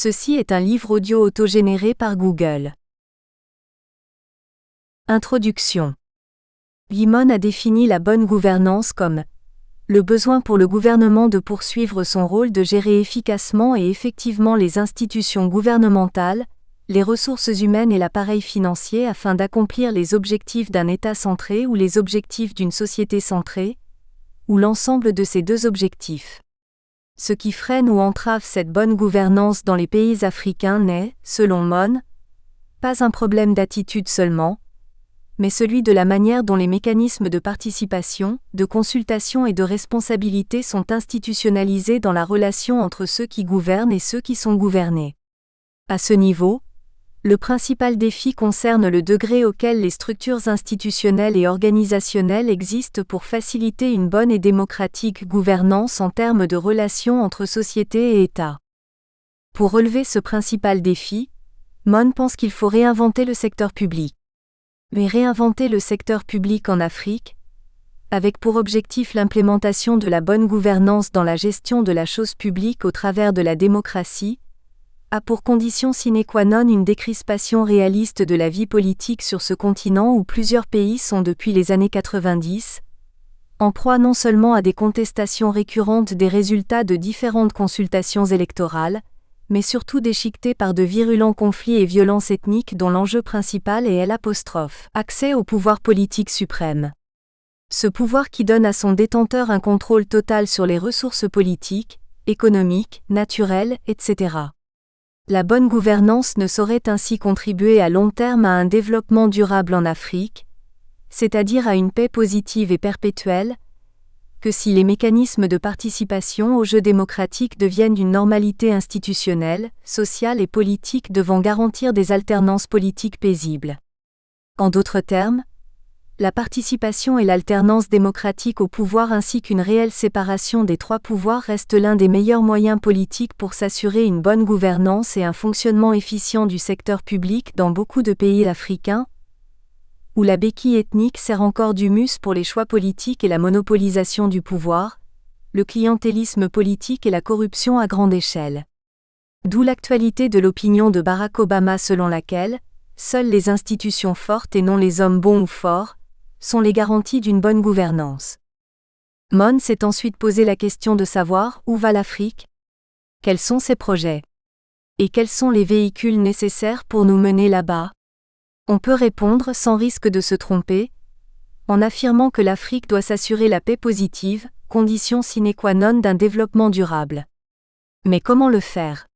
Ceci est un livre audio autogénéré par Google. Introduction. Limon a défini la bonne gouvernance comme le besoin pour le gouvernement de poursuivre son rôle de gérer efficacement et effectivement les institutions gouvernementales, les ressources humaines et l'appareil financier afin d'accomplir les objectifs d'un État centré ou les objectifs d'une société centrée, ou l'ensemble de ces deux objectifs. Ce qui freine ou entrave cette bonne gouvernance dans les pays africains n'est, selon Mon, pas un problème d'attitude seulement, mais celui de la manière dont les mécanismes de participation, de consultation et de responsabilité sont institutionnalisés dans la relation entre ceux qui gouvernent et ceux qui sont gouvernés. À ce niveau, le principal défi concerne le degré auquel les structures institutionnelles et organisationnelles existent pour faciliter une bonne et démocratique gouvernance en termes de relations entre société et État. Pour relever ce principal défi, Mon pense qu'il faut réinventer le secteur public. Mais réinventer le secteur public en Afrique, avec pour objectif l'implémentation de la bonne gouvernance dans la gestion de la chose publique au travers de la démocratie, a pour condition sine qua non une décrispation réaliste de la vie politique sur ce continent où plusieurs pays sont depuis les années 90, en proie non seulement à des contestations récurrentes des résultats de différentes consultations électorales, mais surtout déchiquetés par de virulents conflits et violences ethniques dont l'enjeu principal est l'accès au pouvoir politique suprême. Ce pouvoir qui donne à son détenteur un contrôle total sur les ressources politiques, économiques, naturelles, etc. La bonne gouvernance ne saurait ainsi contribuer à long terme à un développement durable en Afrique, c'est-à-dire à une paix positive et perpétuelle, que si les mécanismes de participation au jeu démocratique deviennent une normalité institutionnelle, sociale et politique devant garantir des alternances politiques paisibles. En d'autres termes, la participation et l'alternance démocratique au pouvoir ainsi qu'une réelle séparation des trois pouvoirs restent l'un des meilleurs moyens politiques pour s'assurer une bonne gouvernance et un fonctionnement efficient du secteur public dans beaucoup de pays africains, où la béquille ethnique sert encore d'humus pour les choix politiques et la monopolisation du pouvoir, le clientélisme politique et la corruption à grande échelle. D'où l'actualité de l'opinion de Barack Obama selon laquelle seules les institutions fortes et non les hommes bons ou forts sont les garanties d'une bonne gouvernance. Mon s'est ensuite posé la question de savoir où va l'Afrique, quels sont ses projets, et quels sont les véhicules nécessaires pour nous mener là-bas. On peut répondre sans risque de se tromper, en affirmant que l'Afrique doit s'assurer la paix positive, condition sine qua non d'un développement durable. Mais comment le faire ?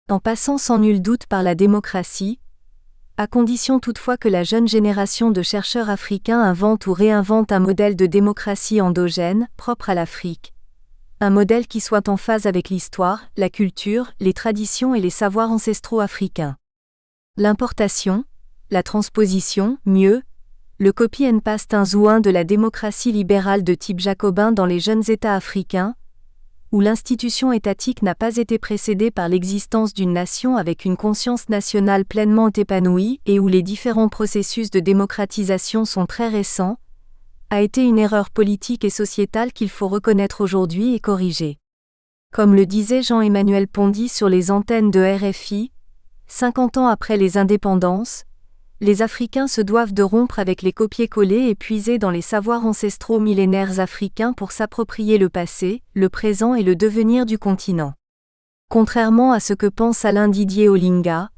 En passant sans nul doute par la démocratie, à condition toutefois que la jeune génération de chercheurs africains invente ou réinvente un modèle de démocratie endogène, propre à l'Afrique. Un modèle qui soit en phase avec l'histoire, la culture, les traditions et les savoirs ancestraux africains. L'importation, la transposition, mieux, le copy and paste 1 ou 1 de la démocratie libérale de type jacobin dans les jeunes États africains, où l'institution étatique n'a pas été précédée par l'existence d'une nation avec une conscience nationale pleinement épanouie et où les différents processus de démocratisation sont très récents, a été une erreur politique et sociétale qu'il faut reconnaître aujourd'hui et corriger. Comme le disait Jean-Emmanuel Pondy sur les antennes de RFI, 50 ans après les indépendances, les Africains se doivent de rompre avec les copier-coller et puiser dans les savoirs ancestraux millénaires africains pour s'approprier le passé, le présent et le devenir du continent. Contrairement à ce que pense Alain Didier Olinga,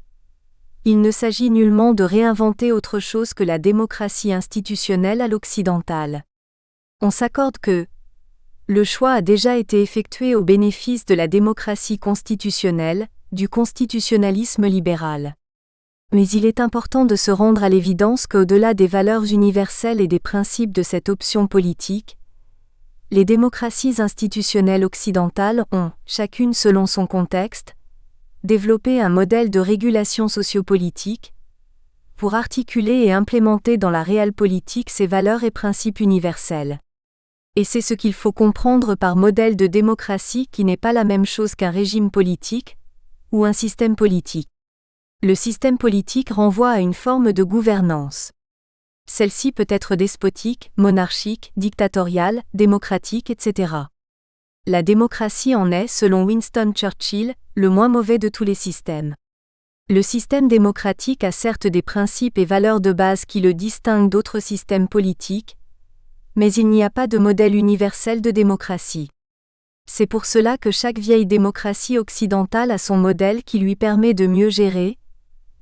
il ne s'agit nullement de réinventer autre chose que la démocratie institutionnelle à l'occidentale. On s'accorde que le choix a déjà été effectué au bénéfice de la démocratie constitutionnelle, du constitutionnalisme libéral. Mais il est important de se rendre à l'évidence qu'au-delà des valeurs universelles et des principes de cette option politique, les démocraties institutionnelles occidentales ont, chacune selon son contexte, développé un modèle de régulation sociopolitique pour articuler et implémenter dans la réelle politique ces valeurs et principes universels. Et c'est ce qu'il faut comprendre par modèle de démocratie qui n'est pas la même chose qu'un régime politique ou un système politique. Le système politique renvoie à une forme de gouvernance. Celle-ci peut être despotique, monarchique, dictatoriale, démocratique, etc. La démocratie en est, selon Winston Churchill, le moins mauvais de tous les systèmes. Le système démocratique a certes des principes et valeurs de base qui le distinguent d'autres systèmes politiques, mais il n'y a pas de modèle universel de démocratie. C'est pour cela que chaque vieille démocratie occidentale a son modèle qui lui permet de mieux gérer,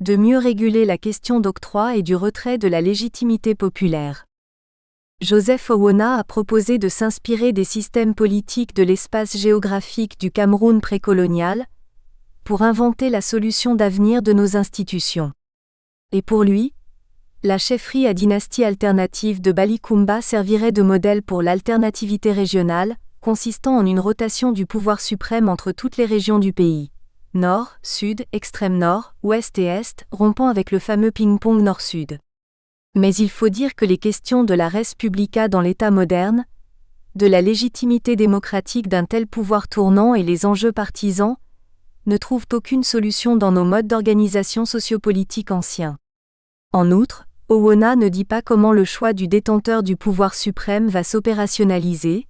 de mieux réguler la question d'octroi et du retrait de la légitimité populaire. Joseph Owona a proposé de s'inspirer des systèmes politiques de l'espace géographique du Cameroun précolonial, pour inventer la solution d'avenir de nos institutions. Et pour lui, la chefferie à dynastie alternative de Balikumba servirait de modèle pour l'alternativité régionale, consistant en une rotation du pouvoir suprême entre toutes les régions du pays. Nord, Sud, Extrême Nord, Ouest et Est, rompant avec le fameux ping-pong Nord-Sud. Mais il faut dire que les questions de la res publica dans l'État moderne, de la légitimité démocratique d'un tel pouvoir tournant et les enjeux partisans, ne trouvent aucune solution dans nos modes d'organisation sociopolitique anciens. En outre, Owona ne dit pas comment le choix du détenteur du pouvoir suprême va s'opérationnaliser,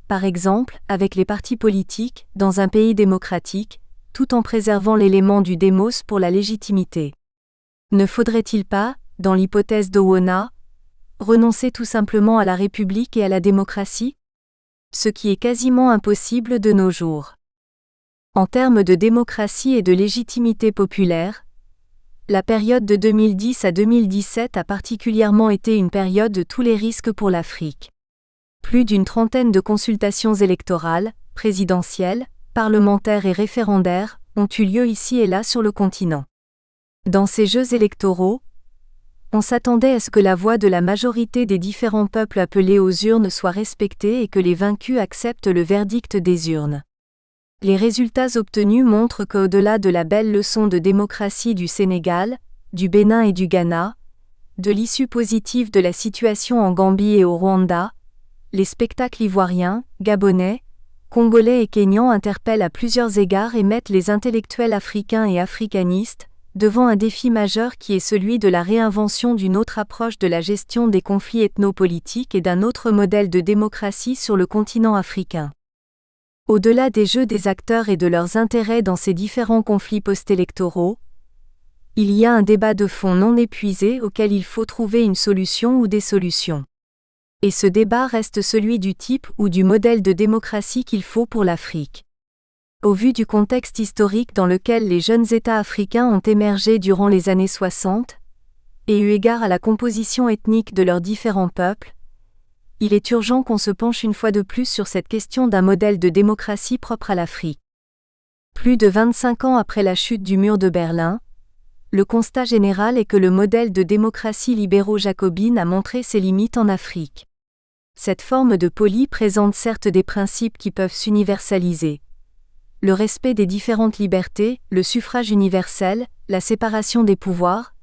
par exemple, avec les partis politiques, dans un pays démocratique, tout en préservant l'élément du démos pour la légitimité. Ne faudrait-il pas, dans l'hypothèse d'Owona, renoncer tout simplement à la République et à la démocratie? Ce qui est quasiment impossible de nos jours. En termes de démocratie et de légitimité populaire, la période de 2010 à 2017 a particulièrement été une période de tous les risques pour l'Afrique. Plus d'une trentaine de consultations électorales, présidentielles, parlementaires et référendaires, ont eu lieu ici et là sur le continent. Dans ces jeux électoraux, on s'attendait à ce que la voix de la majorité des différents peuples appelés aux urnes soit respectée et que les vaincus acceptent le verdict des urnes. Les résultats obtenus montrent qu'au-delà de la belle leçon de démocratie du Sénégal, du Bénin et du Ghana, de l'issue positive de la situation en Gambie et au Rwanda, les spectacles ivoiriens, gabonais, congolais et kényans interpellent à plusieurs égards et mettent les intellectuels africains et africanistes devant un défi majeur qui est celui de la réinvention d'une autre approche de la gestion des conflits ethnopolitiques et d'un autre modèle de démocratie sur le continent africain. Au-delà des jeux des acteurs et de leurs intérêts dans ces différents conflits post-électoraux, il y a un débat de fond non épuisé auquel il faut trouver une solution ou des solutions. Et ce débat reste celui du type ou du modèle de démocratie qu'il faut pour l'Afrique. Au vu du contexte historique dans lequel les jeunes États africains ont émergé durant les années 60, et eu égard à la composition ethnique de leurs différents peuples, il est urgent qu'on se penche une fois de plus sur cette question d'un modèle de démocratie propre à l'Afrique. Plus de 25 ans après la chute du mur de Berlin, le constat général est que le modèle de démocratie libéro-jacobine a montré ses limites en Afrique. Cette forme de poli présente certes des principes qui peuvent s'universaliser. Le respect des différentes libertés, le suffrage universel, la séparation des pouvoirs,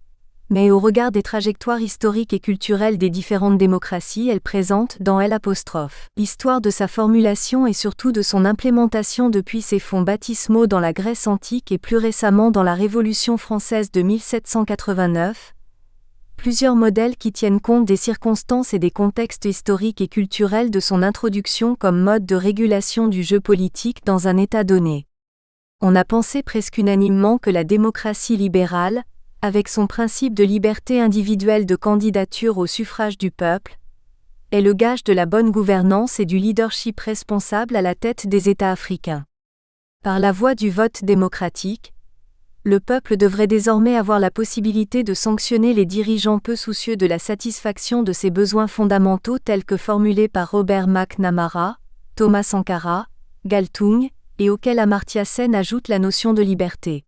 mais au regard des trajectoires historiques et culturelles des différentes démocraties, elle présente dans l'histoire de sa formulation et surtout de son implémentation depuis ses fonds baptismaux dans la Grèce antique et plus récemment dans la Révolution française de 1789, plusieurs modèles qui tiennent compte des circonstances et des contextes historiques et culturels de son introduction comme mode de régulation du jeu politique dans un État donné. On a pensé presque unanimement que la démocratie libérale, avec son principe de liberté individuelle de candidature au suffrage du peuple, est le gage de la bonne gouvernance et du leadership responsable à la tête des États africains. Par la voie du vote démocratique, le peuple devrait désormais avoir la possibilité de sanctionner les dirigeants peu soucieux de la satisfaction de ses besoins fondamentaux tels que formulés par Robert McNamara, Thomas Sankara, Galtung, et auquel Amartya Sen ajoute la notion de liberté.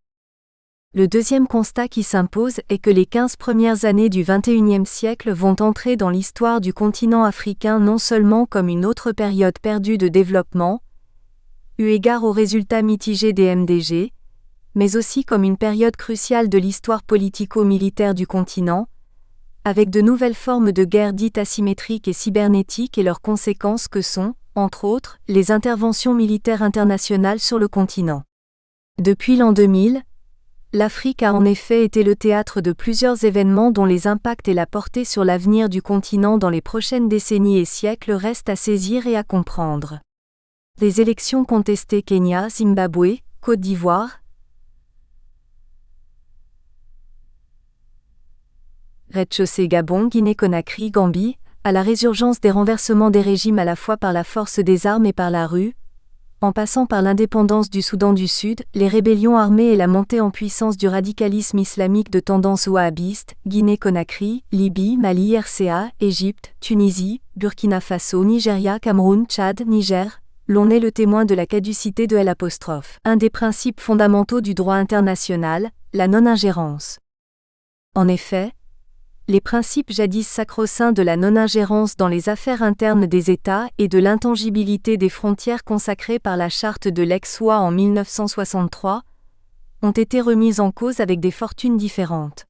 Le deuxième constat qui s'impose est que les 15 premières années du XXIe siècle vont entrer dans l'histoire du continent africain non seulement comme une autre période perdue de développement, eu égard aux résultats mitigés des MDG, mais aussi comme une période cruciale de l'histoire politico-militaire du continent, avec de nouvelles formes de guerre dites asymétriques et cybernétiques et leurs conséquences que sont, entre autres, les interventions militaires internationales sur le continent. Depuis l'an 2000, l'Afrique a en effet été le théâtre de plusieurs événements dont les impacts et la portée sur l'avenir du continent dans les prochaines décennies et siècles restent à saisir et à comprendre. Des élections contestées Kenya, Zimbabwe, Côte d'Ivoire, rez-de-chaussée Gabon, Guinée-Conakry, Gambie, à la résurgence des renversements des régimes à la fois par la force des armes et par la rue, en passant par l'indépendance du Soudan du Sud, les rébellions armées et la montée en puissance du radicalisme islamique de tendance wahhabiste, Guinée-Conakry, Libye, Mali, RCA, Égypte, Tunisie, Burkina Faso, Nigeria, Cameroun, Tchad, Niger, l'on est le témoin de la caducité de L'. Un des principes fondamentaux du droit international, la non-ingérence. En effet, les principes jadis sacro-saints de la non-ingérence dans les affaires internes des États et de l'intangibilité des frontières consacrées par la Charte de l'Aix-Ouah en 1963 ont été remis en cause avec des fortunes différentes.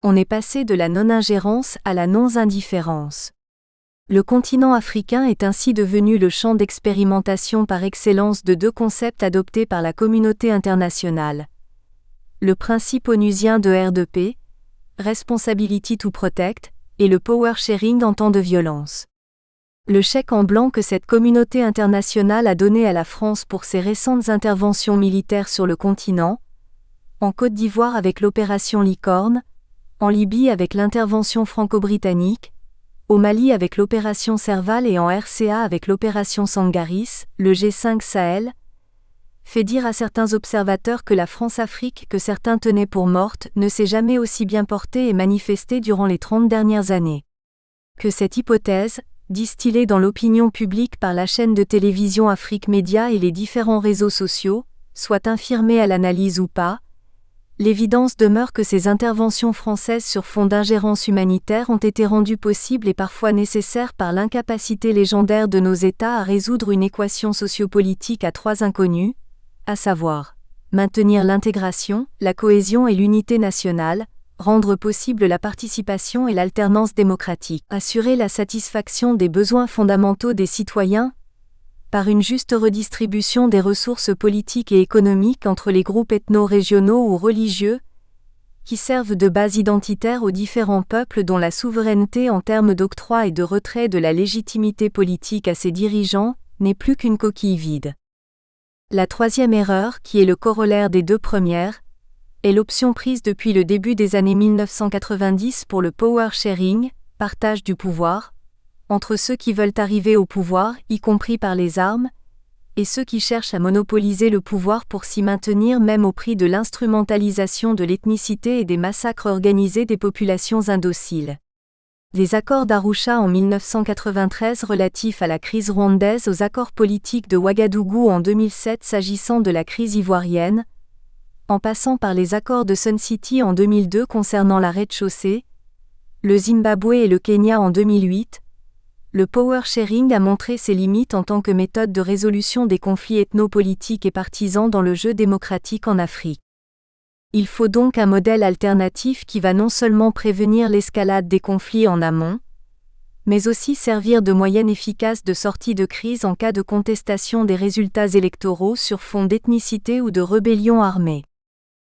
On est passé de la non-ingérence à la non-indifférence. Le continent africain est ainsi devenu le champ d'expérimentation par excellence de deux concepts adoptés par la communauté internationale. Le principe onusien de R2P, Responsibility to Protect, et le power sharing en temps de violence. Le chèque en blanc que cette communauté internationale a donné à la France pour ses récentes interventions militaires sur le continent, en Côte d'Ivoire avec l'opération Licorne, en Libye avec l'intervention franco-britannique, au Mali avec l'opération Serval et en RCA avec l'opération Sangaris, le G5 Sahel, fait dire à certains observateurs que la France-Afrique que certains tenaient pour morte ne s'est jamais aussi bien portée et manifestée durant les 30 dernières années. Que cette hypothèse, distillée dans l'opinion publique par la chaîne de télévision Afrique Média et les différents réseaux sociaux, soit infirmée à l'analyse ou pas, l'évidence demeure que ces interventions françaises sur fond d'ingérence humanitaire ont été rendues possibles et parfois nécessaires par l'incapacité légendaire de nos États à résoudre une équation sociopolitique à trois inconnues, à savoir, maintenir l'intégration, la cohésion et l'unité nationale, rendre possible la participation et l'alternance démocratique, assurer la satisfaction des besoins fondamentaux des citoyens, par une juste redistribution des ressources politiques et économiques entre les groupes ethno-régionaux ou religieux, qui servent de base identitaire aux différents peuples dont la souveraineté en termes d'octroi et de retrait de la légitimité politique à ses dirigeants n'est plus qu'une coquille vide. La troisième erreur, qui est le corollaire des deux premières, est l'option prise depuis le début des années 1990 pour le power sharing, partage du pouvoir, entre ceux qui veulent arriver au pouvoir, y compris par les armes, et ceux qui cherchent à monopoliser le pouvoir pour s'y maintenir même au prix de l'instrumentalisation de l'ethnicité et des massacres organisés des populations indociles. Les accords d'Arusha en 1993 relatifs à la crise rwandaise aux accords politiques de Ouagadougou en 2007 s'agissant de la crise ivoirienne, en passant par les accords de Sun City en 2002 concernant la rez-de-chaussée, le Zimbabwe et le Kenya en 2008, le power sharing a montré ses limites en tant que méthode de résolution des conflits ethno-politiques et partisans dans le jeu démocratique en Afrique. Il faut donc un modèle alternatif qui va non seulement prévenir l'escalade des conflits en amont, mais aussi servir de moyen efficace de sortie de crise en cas de contestation des résultats électoraux sur fond d'ethnicité ou de rébellion armée.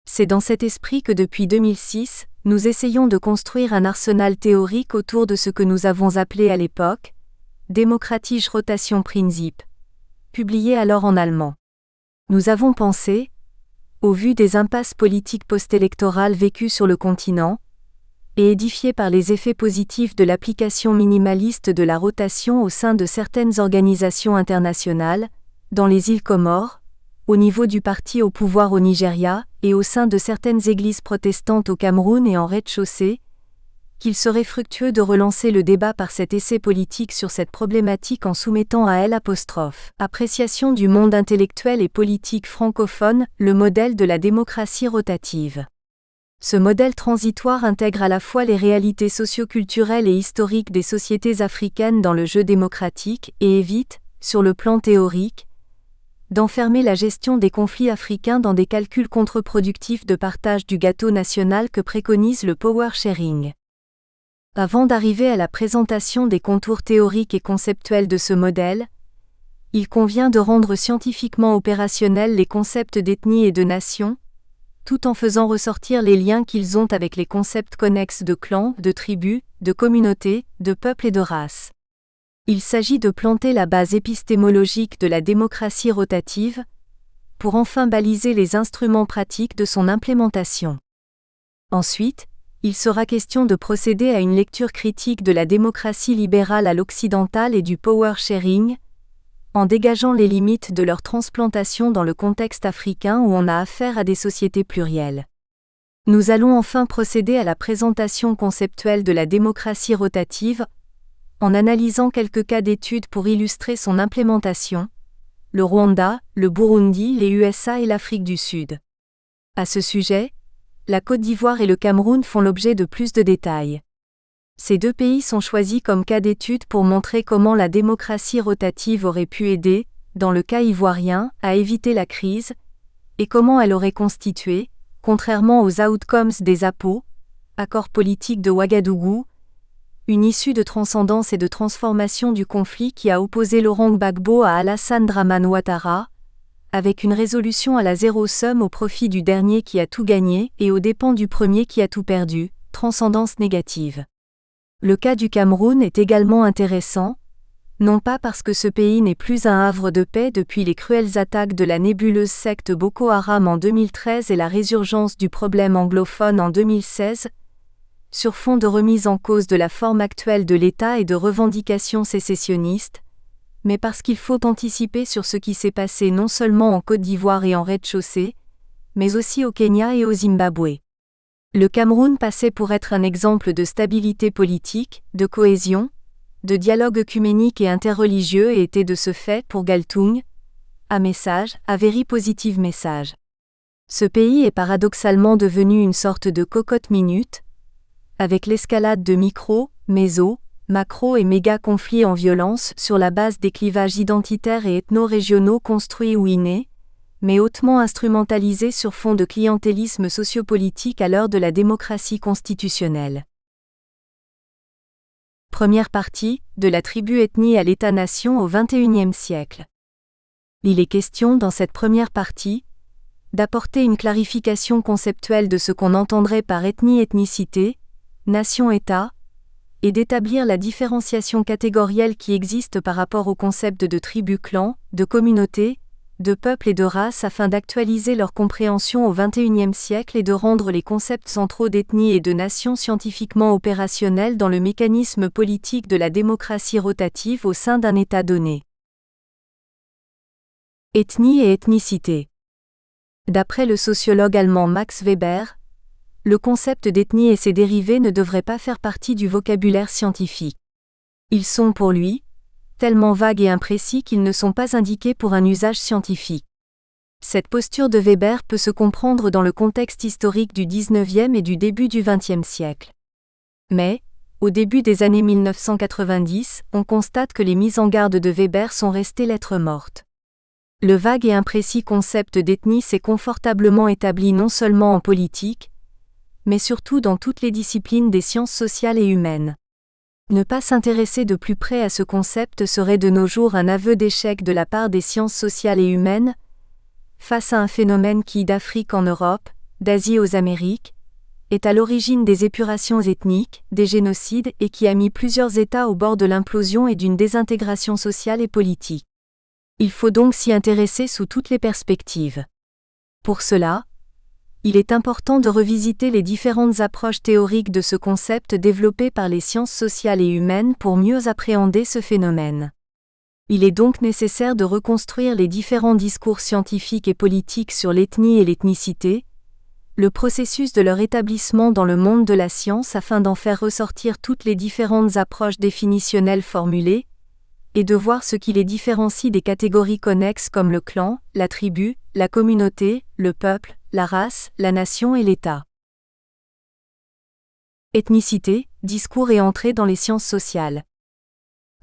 C'est dans cet esprit que depuis 2006, nous essayons de construire un arsenal théorique autour de ce que nous avons appelé à l'époque « Demokratische Rotation Prinzip », publié alors en allemand. Nous avons pensé, au vu des impasses politiques post-électorales vécues sur le continent, et édifiées par les effets positifs de l'application minimaliste de la rotation au sein de certaines organisations internationales, dans les îles Comores, au niveau du parti au pouvoir au Nigeria, et au sein de certaines églises protestantes au Cameroun et en rez-de-chaussée, qu'il serait fructueux de relancer le débat par cet essai politique sur cette problématique en soumettant à L'. Appréciation du monde intellectuel et politique francophone, le modèle de la démocratie rotative. Ce modèle transitoire intègre à la fois les réalités socio-culturelles et historiques des sociétés africaines dans le jeu démocratique et évite, sur le plan théorique, d'enfermer la gestion des conflits africains dans des calculs contre-productifs de partage du gâteau national que préconise le power sharing. Avant d'arriver à la présentation des contours théoriques et conceptuels de ce modèle, il convient de rendre scientifiquement opérationnels les concepts d'ethnie et de nation, tout en faisant ressortir les liens qu'ils ont avec les concepts connexes de clan, de tribu, de communauté, de peuple et de race. Il s'agit de planter la base épistémologique de la démocratie rotative, pour enfin baliser les instruments pratiques de son implémentation. Ensuite, il sera question de procéder à une lecture critique de la démocratie libérale à l'occidentale et du power sharing, en dégageant les limites de leur transplantation dans le contexte africain où on a affaire à des sociétés plurielles. Nous allons enfin procéder à la présentation conceptuelle de la démocratie rotative, en analysant quelques cas d'études pour illustrer son implémentation, le Rwanda, le Burundi, les USA et l'Afrique du Sud. À ce sujet, la Côte d'Ivoire et le Cameroun font l'objet de plus de détails. Ces deux pays sont choisis comme cas d'étude pour montrer comment la démocratie rotative aurait pu aider, dans le cas ivoirien, à éviter la crise, et comment elle aurait constitué, contrairement aux outcomes des APO, accords politiques de Ouagadougou, une issue de transcendance et de transformation du conflit qui a opposé Laurent Gbagbo à Alassane Dramane Ouattara, avec une résolution à la zéro-somme au profit du dernier qui a tout gagné et aux dépens du premier qui a tout perdu, transcendance négative. Le cas du Cameroun est également intéressant, non pas parce que ce pays n'est plus un havre de paix depuis les cruelles attaques de la nébuleuse secte Boko Haram en 2013 et la résurgence du problème anglophone en 2016, sur fond de remise en cause de la forme actuelle de l'État et de revendications sécessionnistes, mais parce qu'il faut anticiper sur ce qui s'est passé non seulement en Côte d'Ivoire et en rez-de-chaussée, mais aussi au Kenya et au Zimbabwe. Le Cameroun passait pour être un exemple de stabilité politique, de cohésion, de dialogue œcuménique et interreligieux et était de ce fait pour Galtung, un message, un very positive message. Ce pays est paradoxalement devenu une sorte de cocotte minute, avec l'escalade de micro, méso, macro et méga conflits en violence sur la base des clivages identitaires et ethno-régionaux construits ou innés, mais hautement instrumentalisés sur fond de clientélisme sociopolitique à l'heure de la démocratie constitutionnelle. Première partie, de la tribu-ethnie à l'État-nation au XXIe siècle. Il est question dans cette première partie, d'apporter une clarification conceptuelle de ce qu'on entendrait par ethnie-ethnicité, nation-État, et d'établir la différenciation catégorielle qui existe par rapport au concept de tribu-clan, de communauté, de peuple et de race afin d'actualiser leur compréhension au XXIe siècle et de rendre les concepts centraux d'ethnie et de nation scientifiquement opérationnels dans le mécanisme politique de la démocratie rotative au sein d'un État donné. Ethnie et ethnicité. D'après le sociologue allemand Max Weber, le concept d'ethnie et ses dérivés ne devraient pas faire partie du vocabulaire scientifique. Ils sont pour lui tellement vagues et imprécis qu'ils ne sont pas indiqués pour un usage scientifique. Cette posture de Weber peut se comprendre dans le contexte historique du XIXe et du début du XXe siècle. Mais, au début des années 1990, on constate que les mises en garde de Weber sont restées lettres mortes. Le vague et imprécis concept d'ethnie s'est confortablement établi non seulement en politique, mais surtout dans toutes les disciplines des sciences sociales et humaines. Ne pas s'intéresser de plus près à ce concept serait de nos jours un aveu d'échec de la part des sciences sociales et humaines, face à un phénomène qui, d'Afrique en Europe, d'Asie aux Amériques, est à l'origine des épurations ethniques, des génocides et qui a mis plusieurs États au bord de l'implosion et d'une désintégration sociale et politique. Il faut donc s'y intéresser sous toutes les perspectives. Pour cela, il est important de revisiter les différentes approches théoriques de ce concept développées par les sciences sociales et humaines pour mieux appréhender ce phénomène. Il est donc nécessaire de reconstruire les différents discours scientifiques et politiques sur l'ethnie et l'ethnicité, le processus de leur établissement dans le monde de la science afin d'en faire ressortir toutes les différentes approches définitionnelles formulées, et de voir ce qui les différencie des catégories connexes comme le clan, la tribu, la communauté, le peuple, la race, la nation et l'État. Ethnicité, discours et entrée dans les sciences sociales.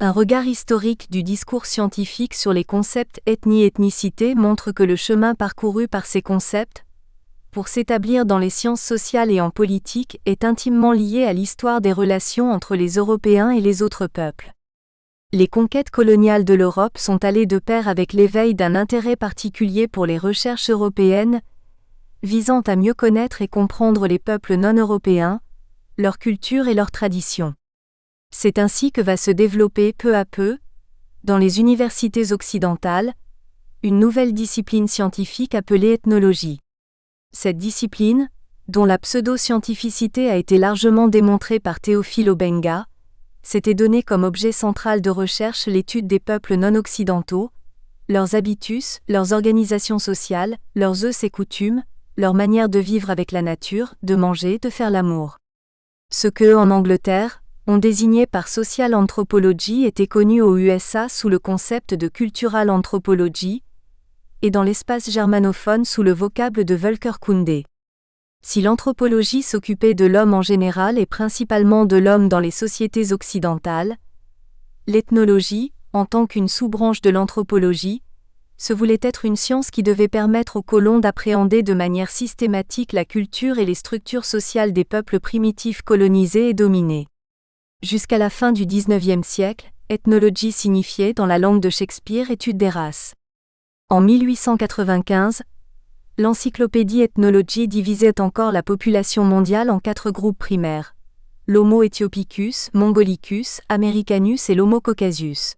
Un regard historique du discours scientifique sur les concepts ethnie-ethnicité montre que le chemin parcouru par ces concepts, pour s'établir dans les sciences sociales et en politique, est intimement lié à l'histoire des relations entre les Européens et les autres peuples. Les conquêtes coloniales de l'Europe sont allées de pair avec l'éveil d'un intérêt particulier pour les recherches européennes, visant à mieux connaître et comprendre les peuples non-européens, leur culture et leurs traditions. C'est ainsi que va se développer peu à peu, dans les universités occidentales, une nouvelle discipline scientifique appelée ethnologie. Cette discipline, dont la pseudo-scientificité a été largement démontrée par Théophile Obenga, s'était donné comme objet central de recherche l'étude des peuples non-occidentaux, leurs habitus, leurs organisations sociales, leurs us et coutumes, leur manière de vivre avec la nature, de manger, de faire l'amour. Ce que, en Angleterre, on désignait par social anthropology était connu aux USA sous le concept de cultural anthropology, et dans l'espace germanophone sous le vocable de Völkerkunde. Si l'anthropologie s'occupait de l'homme en général et principalement de l'homme dans les sociétés occidentales, l'ethnologie, en tant qu'une sous-branche de l'anthropologie, se voulait être une science qui devait permettre aux colons d'appréhender de manière systématique la culture et les structures sociales des peuples primitifs colonisés et dominés. Jusqu'à la fin du XIXe siècle, ethnologie signifiait, dans la langue de Shakespeare, étude des races. En 1895, l'encyclopédie Ethnology divisait encore la population mondiale en 4 groupes primaires: l'Homo ethiophicus, Mongolicus, Americanus et l'Homo caucasius.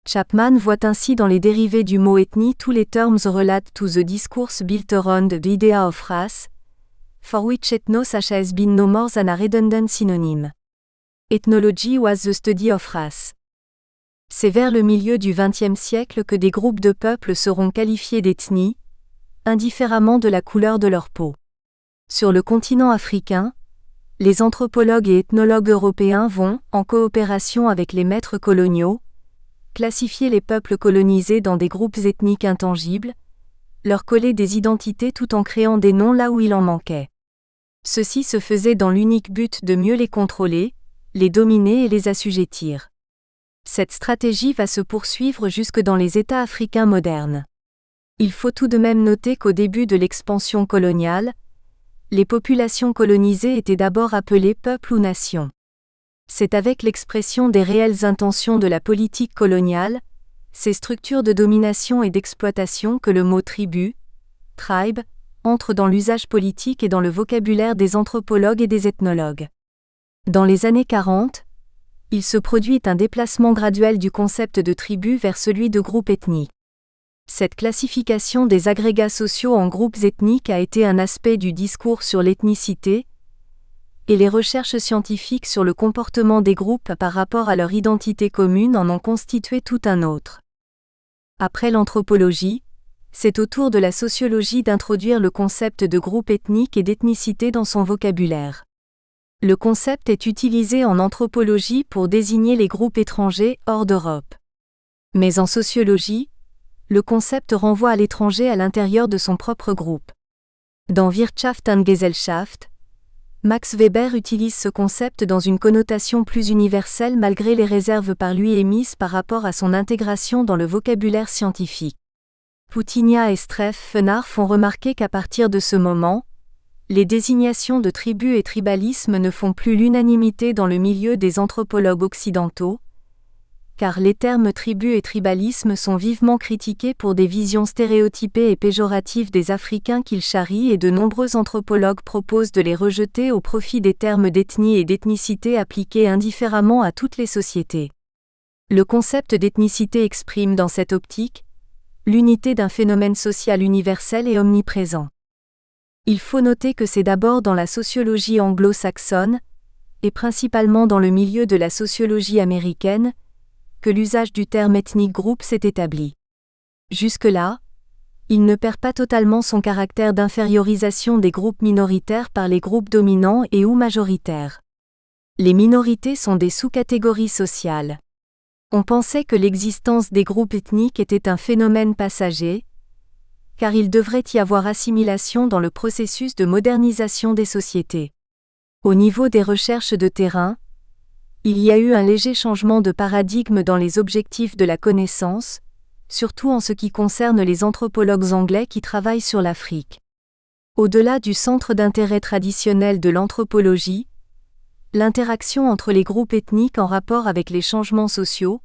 Chapman voit ainsi dans les dérivés du mot ethnie tous les terms relate to the discourse built around the idea of race, for which ethnos has been no more than a redundant synonym. Ethnology was the study of race. C'est vers le milieu du XXe siècle que des groupes de peuples seront qualifiés d'ethnie, indifféremment de la couleur de leur peau. Sur le continent africain, les anthropologues et ethnologues européens vont, en coopération avec les maîtres coloniaux, classifier les peuples colonisés dans des groupes ethniques intangibles, leur coller des identités tout en créant des noms là où il en manquait. Ceci se faisait dans l'unique but de mieux les contrôler, les dominer et les assujettir. Cette stratégie va se poursuivre jusque dans les États africains modernes. Il faut tout de même noter qu'au début de l'expansion coloniale, les populations colonisées étaient d'abord appelées peuples ou nations. C'est avec l'expression des réelles intentions de la politique coloniale, ces structures de domination et d'exploitation que le mot tribu, tribe, entre dans l'usage politique et dans le vocabulaire des anthropologues et des ethnologues. Dans les années 40, il se produit un déplacement graduel du concept de tribu vers celui de groupe ethnique. Cette classification des agrégats sociaux en groupes ethniques a été un aspect du discours sur l'ethnicité, et les recherches scientifiques sur le comportement des groupes par rapport à leur identité commune en ont constitué tout un autre. Après l'anthropologie, c'est au tour de la sociologie d'introduire le concept de groupe ethnique et d'ethnicité dans son vocabulaire. Le concept est utilisé en anthropologie pour désigner les groupes étrangers hors d'Europe. Mais en sociologie, le concept renvoie à l'étranger à l'intérieur de son propre groupe. Dans Wirtschaft und Gesellschaft, Max Weber utilise ce concept dans une connotation plus universelle malgré les réserves par lui émises par rapport à son intégration dans le vocabulaire scientifique. Poutigna et Streff-Fenard font remarquer qu'à partir de ce moment, les désignations de tribus et tribalisme ne font plus l'unanimité dans le milieu des anthropologues occidentaux, car les termes tribu et tribalisme sont vivement critiqués pour des visions stéréotypées et péjoratives des Africains qu'ils charrient et de nombreux anthropologues proposent de les rejeter au profit des termes d'ethnie et d'ethnicité appliqués indifféremment à toutes les sociétés. Le concept d'ethnicité exprime dans cette optique l'unité d'un phénomène social universel et omniprésent. Il faut noter que c'est d'abord dans la sociologie anglo-saxonne, et principalement dans le milieu de la sociologie américaine, que l'usage du terme ethnic group s'est établi. Jusque-là, il ne perd pas totalement son caractère d'infériorisation des groupes minoritaires par les groupes dominants et ou majoritaires. Les minorités sont des sous-catégories sociales. On pensait que l'existence des groupes ethniques était un phénomène passager, car il devrait y avoir assimilation dans le processus de modernisation des sociétés. Au niveau des recherches de terrain, il y a eu un léger changement de paradigme dans les objectifs de la connaissance, surtout en ce qui concerne les anthropologues anglais qui travaillent sur l'Afrique. Au-delà du centre d'intérêt traditionnel de l'anthropologie, l'interaction entre les groupes ethniques en rapport avec les changements sociaux,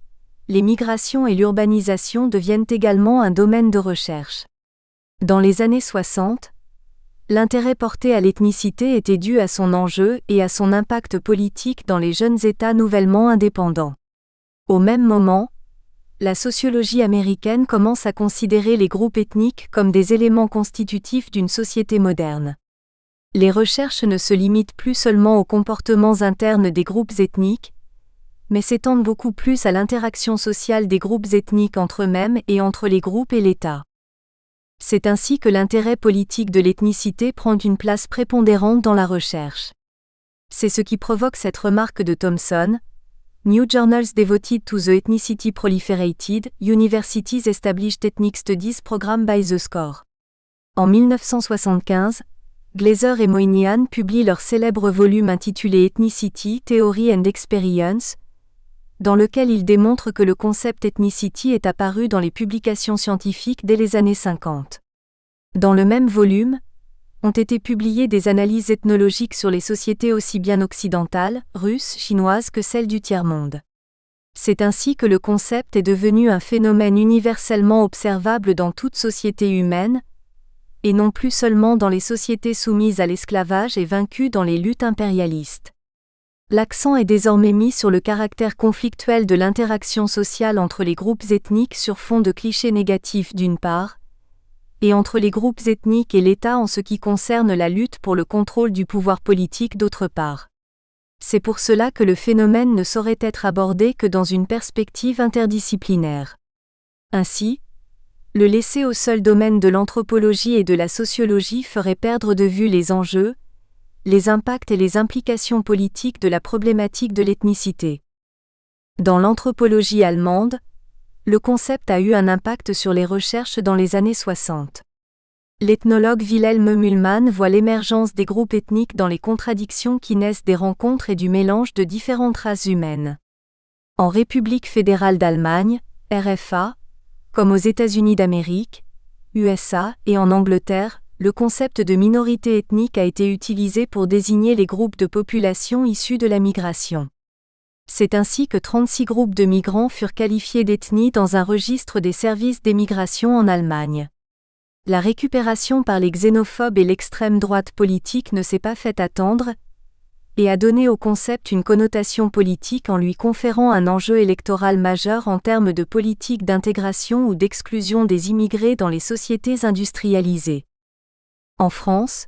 les migrations et l'urbanisation deviennent également un domaine de recherche. Dans les années 60, l'intérêt porté à l'ethnicité était dû à son enjeu et à son impact politique dans les jeunes États nouvellement indépendants. Au même moment, la sociologie américaine commence à considérer les groupes ethniques comme des éléments constitutifs d'une société moderne. Les recherches ne se limitent plus seulement aux comportements internes des groupes ethniques, mais s'étendent beaucoup plus à l'interaction sociale des groupes ethniques entre eux-mêmes et entre les groupes et l'État. C'est ainsi que l'intérêt politique de l'ethnicité prend une place prépondérante dans la recherche. C'est ce qui provoque cette remarque de Thomson: New journals devoted to the ethnicity proliferated, universities established ethnic studies program by the SCORE. En 1975, Glaser et Moynihan publient leur célèbre volume intitulé Ethnicity, Theory and Experience, dans lequel ils démontrent que le concept ethnicity est apparu dans les publications scientifiques dès les années 50. Dans le même volume, ont été publiées des analyses ethnologiques sur les sociétés aussi bien occidentales, russes, chinoises que celles du tiers-monde. C'est ainsi que le concept est devenu un phénomène universellement observable dans toute société humaine, et non plus seulement dans les sociétés soumises à l'esclavage et vaincues dans les luttes impérialistes. L'accent est désormais mis sur le caractère conflictuel de l'interaction sociale entre les groupes ethniques sur fond de clichés négatifs d'une part, et entre les groupes ethniques et l'État en ce qui concerne la lutte pour le contrôle du pouvoir politique d'autre part. C'est pour cela que le phénomène ne saurait être abordé que dans une perspective interdisciplinaire. Ainsi, le laisser au seul domaine de l'anthropologie et de la sociologie ferait perdre de vue les enjeux, les impacts et les implications politiques de la problématique de l'ethnicité. Dans l'anthropologie allemande, le concept a eu un impact sur les recherches dans les années 60. L'ethnologue Wilhelm Mühlmann voit l'émergence des groupes ethniques dans les contradictions qui naissent des rencontres et du mélange de différentes races humaines. En République fédérale d'Allemagne, RFA, comme aux États-Unis d'Amérique, USA, et en Angleterre, le concept de minorité ethnique a été utilisé pour désigner les groupes de population issus de la migration. C'est ainsi que 36 groupes de migrants furent qualifiés d'ethnie dans un registre des services d'émigration en Allemagne. La récupération par les xénophobes et l'extrême droite politique ne s'est pas fait attendre, et a donné au concept une connotation politique en lui conférant un enjeu électoral majeur en termes de politique d'intégration ou d'exclusion des immigrés dans les sociétés industrialisées. En France,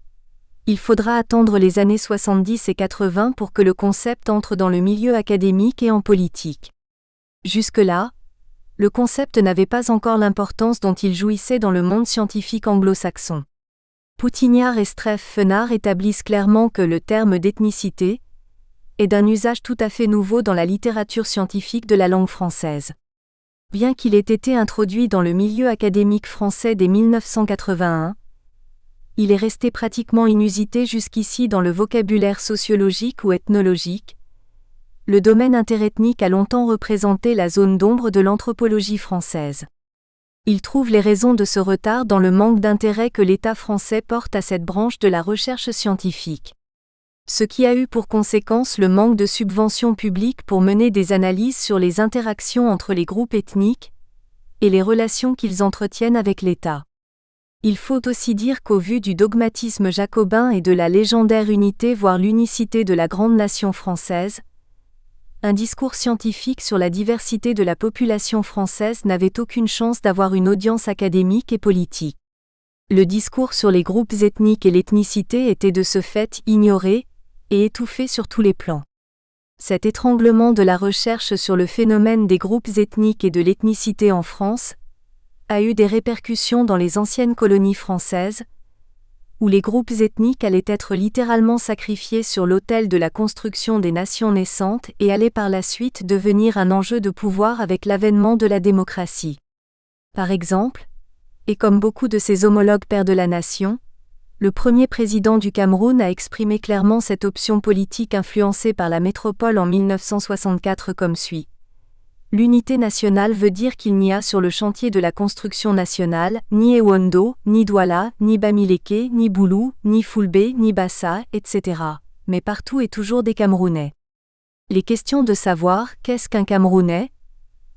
il faudra attendre les années 70 et 80 pour que le concept entre dans le milieu académique et en politique. Jusque-là, le concept n'avait pas encore l'importance dont il jouissait dans le monde scientifique anglo-saxon. Poutignard et Streff-Fenard établissent clairement que le terme d'ethnicité est d'un usage tout à fait nouveau dans la littérature scientifique de la langue française. Bien qu'il ait été introduit dans le milieu académique français dès 1981, il est resté pratiquement inusité jusqu'ici dans le vocabulaire sociologique ou ethnologique. Le domaine interethnique a longtemps représenté la zone d'ombre de l'anthropologie française. Il trouve les raisons de ce retard dans le manque d'intérêt que l'État français porte à cette branche de la recherche scientifique. Ce qui a eu pour conséquence le manque de subventions publiques pour mener des analyses sur les interactions entre les groupes ethniques et les relations qu'ils entretiennent avec l'État. Il faut aussi dire qu'au vu du dogmatisme jacobin et de la légendaire unité voire l'unicité de la grande nation française, un discours scientifique sur la diversité de la population française n'avait aucune chance d'avoir une audience académique et politique. Le discours sur les groupes ethniques et l'ethnicité était de ce fait ignoré et étouffé sur tous les plans. Cet étranglement de la recherche sur le phénomène des groupes ethniques et de l'ethnicité en France a eu des répercussions dans les anciennes colonies françaises, où les groupes ethniques allaient être littéralement sacrifiés sur l'autel de la construction des nations naissantes et allaient par la suite devenir un enjeu de pouvoir avec l'avènement de la démocratie. Par exemple, et comme beaucoup de ses homologues pères de la nation, le premier président du Cameroun a exprimé clairement cette option politique influencée par la métropole en 1964 comme suit. L'unité nationale veut dire qu'il n'y a sur le chantier de la construction nationale, ni Ewondo, ni Douala, ni Bamileke, ni Boulou, ni Fulbe, ni Bassa, etc. Mais partout et toujours des Camerounais. Les questions de savoir qu'est-ce qu'un Camerounais,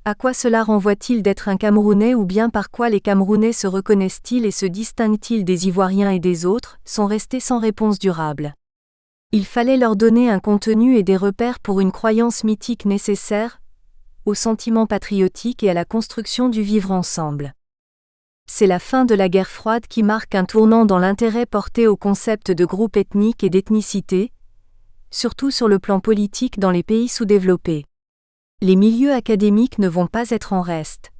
à quoi cela renvoie-t-il d'être un Camerounais ou bien par quoi les Camerounais se reconnaissent-ils et se distinguent-ils des Ivoiriens et des autres, sont restées sans réponse durable. Il fallait leur donner un contenu et des repères pour une croyance mythique nécessaire au sentiment patriotique et à la construction du vivre ensemble. C'est la fin de la guerre froide qui marque un tournant dans l'intérêt porté au concept de groupe ethnique et d'ethnicité, surtout sur le plan politique dans les pays sous-développés. Les milieux académiques ne vont pas être en reste.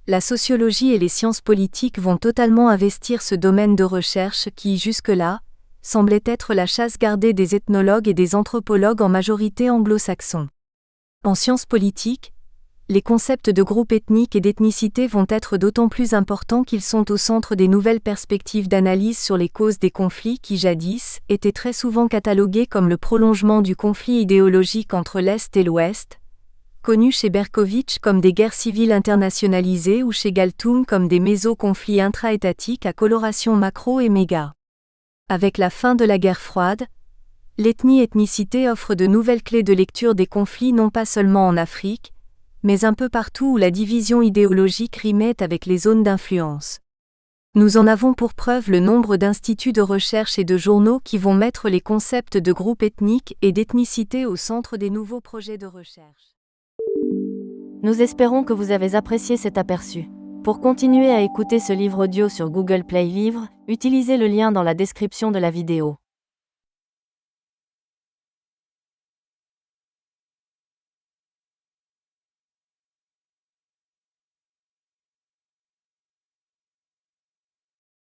La sociologie et les sciences politiques vont totalement investir ce domaine de recherche qui, jusque-là, semblait être la chasse gardée des ethnologues et des anthropologues en majorité anglo-saxons. En sciences politiques, les concepts de groupe ethnique et d'ethnicité vont être d'autant plus importants qu'ils sont au centre des nouvelles perspectives d'analyse sur les causes des conflits qui jadis étaient très souvent catalogués comme le prolongement du conflit idéologique entre l'Est et l'Ouest, connus chez Berkovitch comme des guerres civiles internationalisées ou chez Galtung comme des méso-conflits intra-étatiques à coloration macro et méga. Avec la fin de la guerre froide, l'ethnie-ethnicité offre de nouvelles clés de lecture des conflits non pas seulement en Afrique, mais un peu partout où la division idéologique rimait avec les zones d'influence. Nous en avons pour preuve le nombre d'instituts de recherche et de journaux qui vont mettre les concepts de groupe ethnique et d'ethnicité au centre des nouveaux projets de recherche. Nous espérons que vous avez apprécié cet aperçu. Pour continuer à écouter ce livre audio sur Google Play Livres, utilisez le lien dans la description de la vidéo.